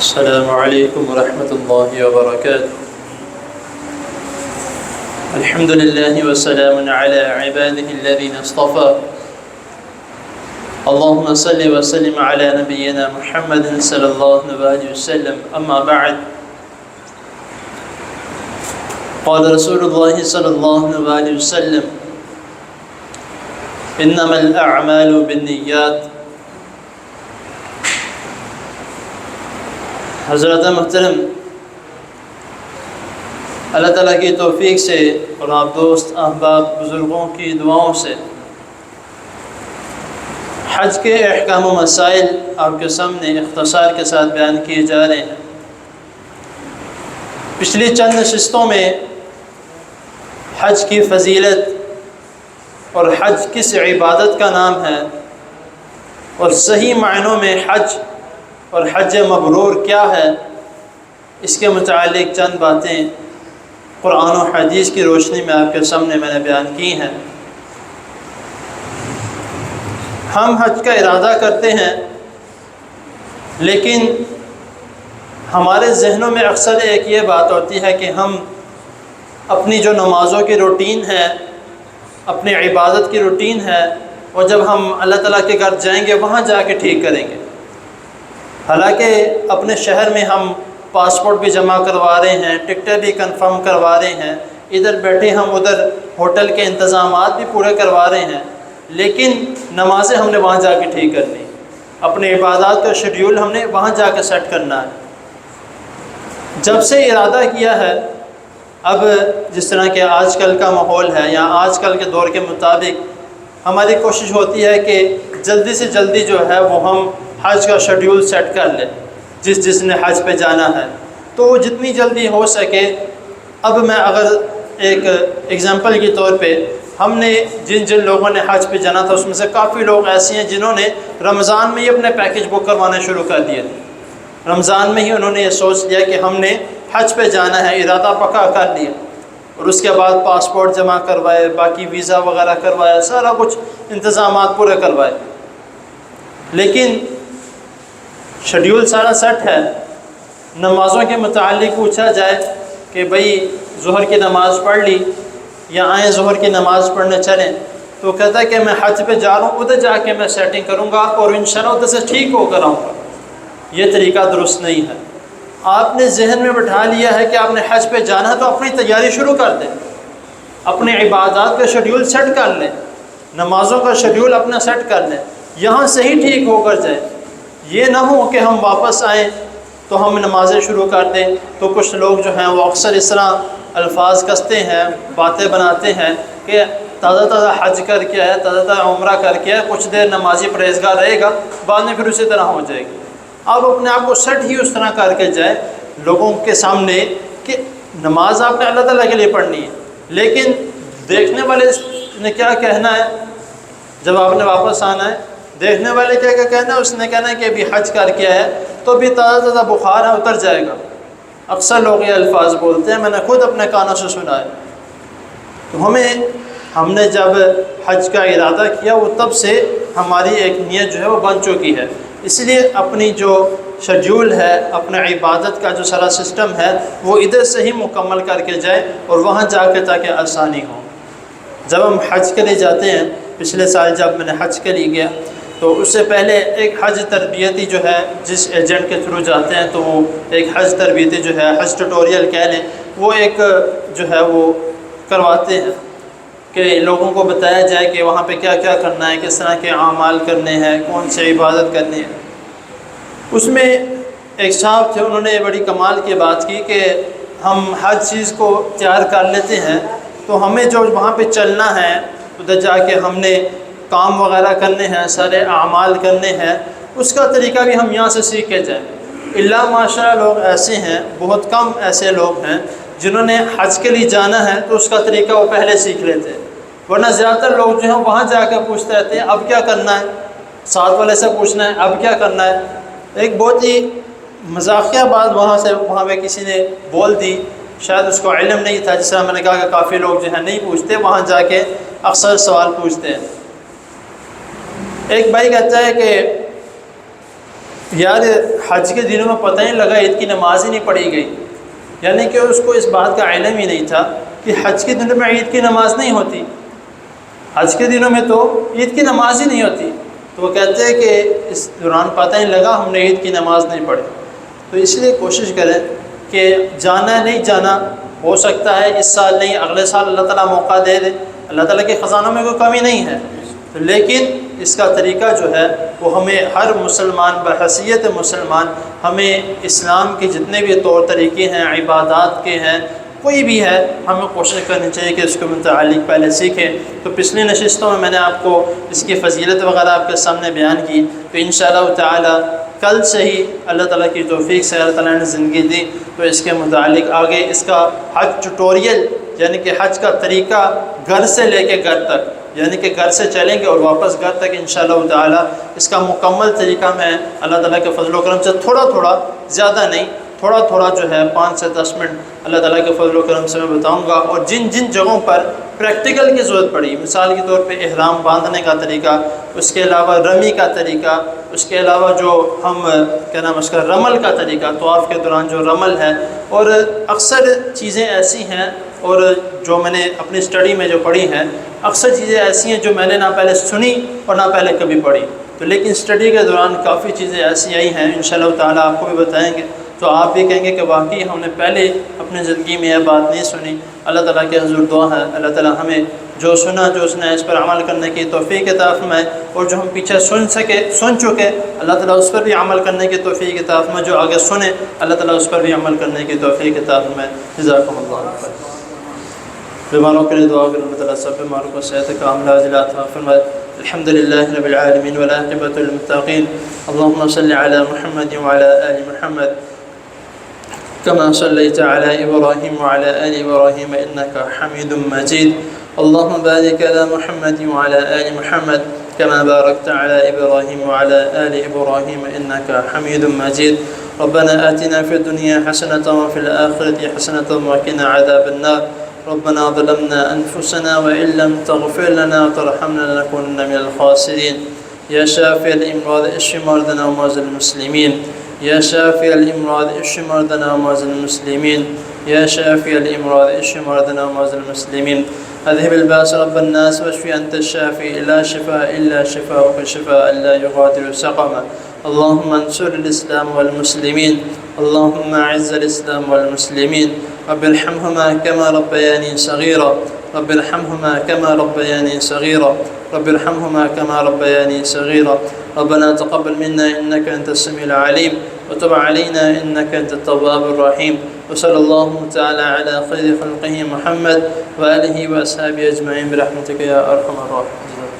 السلام علیکم ورحمۃ اللہ وبرکاتہ۔ الحمد للہ وسلام علی عباده الذین اصطفى۔ اللهم صل وسلم علی نبینا محمد صلی اللہ علیہ وسلم، اما بعد۔ قال رسول اللہ صلی اللہ علیہ وسلم: انما الاعمال بالنیات۔ حضرت محترم، اللہ تعالیٰ کی توفیق سے اور آپ دوست احباب بزرگوں کی دعاؤں سے حج کے احکام و مسائل آپ کے سامنے اختصار کے ساتھ بیان کیے جا رہے ہیں۔ پچھلی چند نشستوں میں حج کی فضیلت اور حج کس عبادت کا نام ہے اور صحیح معنوں میں حج اور حج مبرور کیا ہے، اس کے متعلق چند باتیں قرآن و حدیث کی روشنی میں آپ کے سامنے میں نے بیان کی ہیں۔ ہم حج کا ارادہ کرتے ہیں، لیکن ہمارے ذہنوں میں اکثر ایک یہ بات ہوتی ہے کہ ہم اپنی جو نمازوں کی روٹین ہے، اپنی عبادت کی روٹین ہے، اور جب ہم اللہ تعالیٰ کے گھر جائیں گے وہاں جا کے ٹھیک کریں گے۔ حالانکہ اپنے شہر میں ہم پاسپورٹ بھی جمع کروا رہے ہیں، ٹکٹیں بھی کنفرم کروا رہے ہیں، ادھر بیٹھے ہم ادھر ہوٹل کے انتظامات بھی پورے کروا رہے ہیں، لیکن نمازیں ہم نے وہاں جا کے ٹھیک کرنی، اپنے عبادات کا شیڈیول ہم نے وہاں جا کے سیٹ کرنا ہے۔ جب سے ارادہ کیا ہے، اب جس طرح کہ آج کل کا ماحول ہے یا آج کل کے دور کے مطابق ہماری کوشش ہوتی ہے کہ جلدی سے جلدی جو ہے وہ ہم حج کا شیڈیول سیٹ کر لیں، جس نے حج پہ جانا ہے تو وہ جتنی جلدی ہو سکے۔ اب میں اگر ایک ایگزامپل کے طور پہ، ہم نے جن لوگوں نے حج پہ جانا تھا اس میں سے کافی لوگ ایسے ہیں جنہوں نے رمضان میں ہی اپنے پیکج بک کروانے شروع کر دیے تھے۔ رمضان میں ہی انہوں نے یہ سوچ لیا کہ ہم نے حج پہ جانا ہے، ارادہ پکا کر لیا، اور اس کے بعد پاسپورٹ جمع کروائے، باقی ویزا وغیرہ کروایا، سارا کچھ انتظامات پورے کروائے، لیکن شیڈیول سارا سیٹ ہے۔ نمازوں کے متعلق پوچھا جائے کہ بھئی ظہر کی نماز پڑھ لی یا آئیں ظہر کی نماز پڑھنے چلیں، تو کہتا ہے کہ میں حج پہ جا رہا ہوں، ادھر جا کے میں سیٹنگ کروں گا اور انشاءاللہ ادھر سے ٹھیک ہو کر آؤں گا۔ یہ طریقہ درست نہیں ہے۔ آپ نے ذہن میں بٹھا لیا ہے کہ آپ نے حج پہ جانا ہے تو اپنی تیاری شروع کر دیں، اپنے عبادات کا شیڈیول سیٹ کر لیں، نمازوں کا شیڈیول اپنا سیٹ کر لیں، یہاں سے ہی ٹھیک ہو کر جائیں۔ یہ نہ ہو کہ ہم واپس آئیں تو ہم نمازیں شروع کر دیں۔ تو کچھ لوگ جو ہیں وہ اکثر اس طرح الفاظ کستے ہیں، باتیں بناتے ہیں کہ تازہ تازہ حج کر کے آیا، تازہ تازہ عمرہ کر کے آیا، کچھ دیر نمازی پرہیزگار رہے گا، بعد میں پھر اسی طرح ہو جائے گی۔ آپ اپنے آپ کو سیٹ ہی اس طرح کر کے جائیں لوگوں کے سامنے کہ نماز آپ نے اللہ تعالیٰ کے لیے پڑھنی ہے، لیکن دیکھنے والے نے کیا کہنا ہے جب آپ نے واپس آنا ہے؟ دیکھنے والے کیا کہنا ہے؟ اس نے کہنا ہے کہ ابھی حج کر کے آیا تو بھی تازہ تازہ بخار ہے، اتر جائے گا۔ اکثر لوگ یہ الفاظ بولتے ہیں، میں نے خود اپنے کانوں سے سنا ہے۔ تو ہم نے جب حج کا ارادہ کیا وہ تب سے ہماری ایک نیت جو ہے وہ بن چکی ہے، اس لیے اپنی جو شیڈیول ہے، اپنے عبادت کا جو سارا سسٹم ہے وہ ادھر سے ہی مکمل کر کے جائیں اور وہاں جا کے تاکہ آسانی ہو۔ جب ہم حج کے لیے جاتے ہیں، پچھلے سال جب میں نے حج کے لیے گیا تو اس سے پہلے ایک حج تربیتی جو ہے، جس ایجنٹ کے تھرو جاتے ہیں تو وہ ایک حج تربیتی جو ہے، حج ٹیوٹوریل کہہ لیں، وہ ایک جو ہے وہ کرواتے ہیں کہ لوگوں کو بتایا جائے کہ وہاں پہ کیا کیا کرنا ہے، کس طرح کے اعمال کرنے ہیں، کون سے عبادت کرنی ہے۔ اس میں ایک صاحب تھے، انہوں نے بڑی کمال کی بات کی کہ ہم ہر چیز کو تیار کر لیتے ہیں تو ہمیں جو وہاں پہ چلنا ہے، ادھر جا کے ہم نے کام وغیرہ کرنے ہیں، سارے اعمال کرنے ہیں، اس کا طریقہ بھی ہم یہاں سے سیکھ کے جائیں۔ اللہ ماشاءاللہ لوگ ایسے ہیں، بہت کم ایسے لوگ ہیں جنہوں نے حج کے لیے جانا ہے تو اس کا طریقہ وہ پہلے سیکھ لیتے ہیں، ورنہ زیادہ تر لوگ جو ہیں وہاں جا کے پوچھتے رہتے ہیں اب کیا کرنا ہے، ساتھ والے سے پوچھنا ہے اب کیا کرنا ہے۔ ایک بہت ہی مزاحیہ بات وہاں پہ کسی نے بول دی، شاید اس کو علم نہیں تھا، جس طرح میں نے کہا کہ کافی لوگ جو ہیں نہیں پوچھتے، وہاں جا کے اکثر سوال پوچھتے ہیں۔ ایک بھائی کہتا ہے کہ یار حج کے دنوں میں پتہ نہیں لگا عید کی نماز ہی نہیں پڑھی گئی، یعنی کہ اس کو اس بات کا علم ہی نہیں تھا کہ حج کے دنوں میں عید کی نماز نہیں ہوتی، حج کے دنوں میں تو عید کی نماز ہی نہیں ہوتی، تو وہ کہتے ہیں کہ اس دوران پتہ نہیں لگا ہم نے عید کی نماز نہیں پڑھی۔ تو اس لیے کوشش کریں کہ جانا نہیں جانا، ہو سکتا ہے اس سال نہیں اگلے سال اللہ تعالیٰ موقع دے دے، اللہ تعالیٰ کے خزانوں میں کوئی کمی نہیں ہے، لیکن اس کا طریقہ جو ہے وہ ہمیں ہر مسلمان بحیثیت مسلمان ہمیں اسلام کے جتنے بھی طور طریقے ہیں، عبادات کے ہیں، کوئی بھی ہے، ہمیں کوشش کرنی چاہیے کہ اس کے متعلق پہلے سیکھیں۔ تو پچھلی نشستوں میں میں نے آپ کو اس کی فضیلت وغیرہ آپ کے سامنے بیان کی، تو انشاءاللہ تعالی کل سے ہی اللہ تعالیٰ کی توفیق سے اللہ تعالیٰ نے زندگی دی تو اس کے متعلق آگے اس کا حج ٹیوٹوریل، یعنی کہ حج کا طریقہ گھر سے لے کے گھر تک، یعنی کہ گھر سے چلیں گے اور واپس گھر تک انشاءاللہ تعالیٰ اس کا مکمل طریقہ میں اللہ تعالیٰ کے فضل و کرم سے تھوڑا تھوڑا، زیادہ نہیں، تھوڑا تھوڑا جو ہے 5 سے 10 منٹ اللہ تعالیٰ کے فضل و کرم سے میں بتاؤں گا، اور جن جن جگہوں پر پریکٹیکل کی ضرورت پڑی، مثال کے طور پہ احرام باندھنے کا طریقہ، اس کے علاوہ رمی کا طریقہ، اس کے علاوہ جو ہم کیا نام اس کا رمل کا طریقہ، طواف کے دوران جو رمل ہے، اور اکثر چیزیں ایسی ہیں اور جو میں نے اپنی اسٹڈی میں جو پڑھی ہیں، اکثر چیزیں ایسی ہیں جو میں نے نہ پہلے سنی اور نہ پہلے کبھی پڑھی، تو لیکن اسٹڈی کے دوران کافی چیزیں ایسی آئی ہیں انشاءاللہ تعالیٰ آپ کو بھی بتائیں گے، تو آپ بھی کہیں گے کہ واقعی ہم نے پہلے اپنی زندگی میں یہ بات نہیں سنی۔ اللہ تعالیٰ کے حضور دعا ہے اللہ تعالیٰ ہمیں جو سنا جو اس نے اس پر عمل کرنے کی توفیق عطا فرمائے، اور جو ہم پیچھے سن چکے اللہ تعالیٰ اس پر بھی عمل کرنے کی توفیق عطا فرمائے، جو آگے سنے اللہ تعالیٰ اس پر بھی عمل کرنے کی توفیق عطا فرمائے۔ جزاکم اللہ خیر۔ بیماروں کے لیے دعا کریں اللہ تعالیٰ سب بیماروں کو صحت کاملہ عاجلہ عطا فرمائے۔ الحمد للہ رب العالمین والعاقبۃ للمتقین، اللهم صل علی محمد وعلی آل محمد كما صليت على إبراهيم وعلى آل إبراهيم إنك حميد مجيد، اللهم بارك على محمد وعلى آل محمد كما باركت على إبراهيم وعلى آل إبراهيم إنك حميد مجيد، ربنا آتنا في الدنيا حسنة وفي الآخرة حسنة وقنا عذاب النار، ربنا ظلمنا أنفسنا وإن لم تغفر لنا وترحمنا لنكونن من الخاسرين، يا شافي الأمراض اشف مرضانا ومرضى المسلمين، يا شافي الأمراض اشف مرضانا ومرضى المسلمين، يا شافي الأمراض اشف مرضانا ومرضى المسلمين، أذهب الباس رب الناس واشف أنت الشافي، لا شفاء إلا شفاءك شفاء لا يغادر سقما، اللهم انصر الإسلام والمسلمين، اللهم أعز الإسلام والمسلمين، رب ارحمهما كما ربياني صغيرا، رب ارحمهما كما ربياني صغيرا، رب ارحمهما كما ربياني صغيرا، ربنا تقبل منا إنك أنت السميع العليم وتب علينا إنك أنت التواب الرحيم، وصلى الله تعالى على خير خلقه محمد وآله وأصحابه أجمعين برحمتك يا أرحم الراحمين۔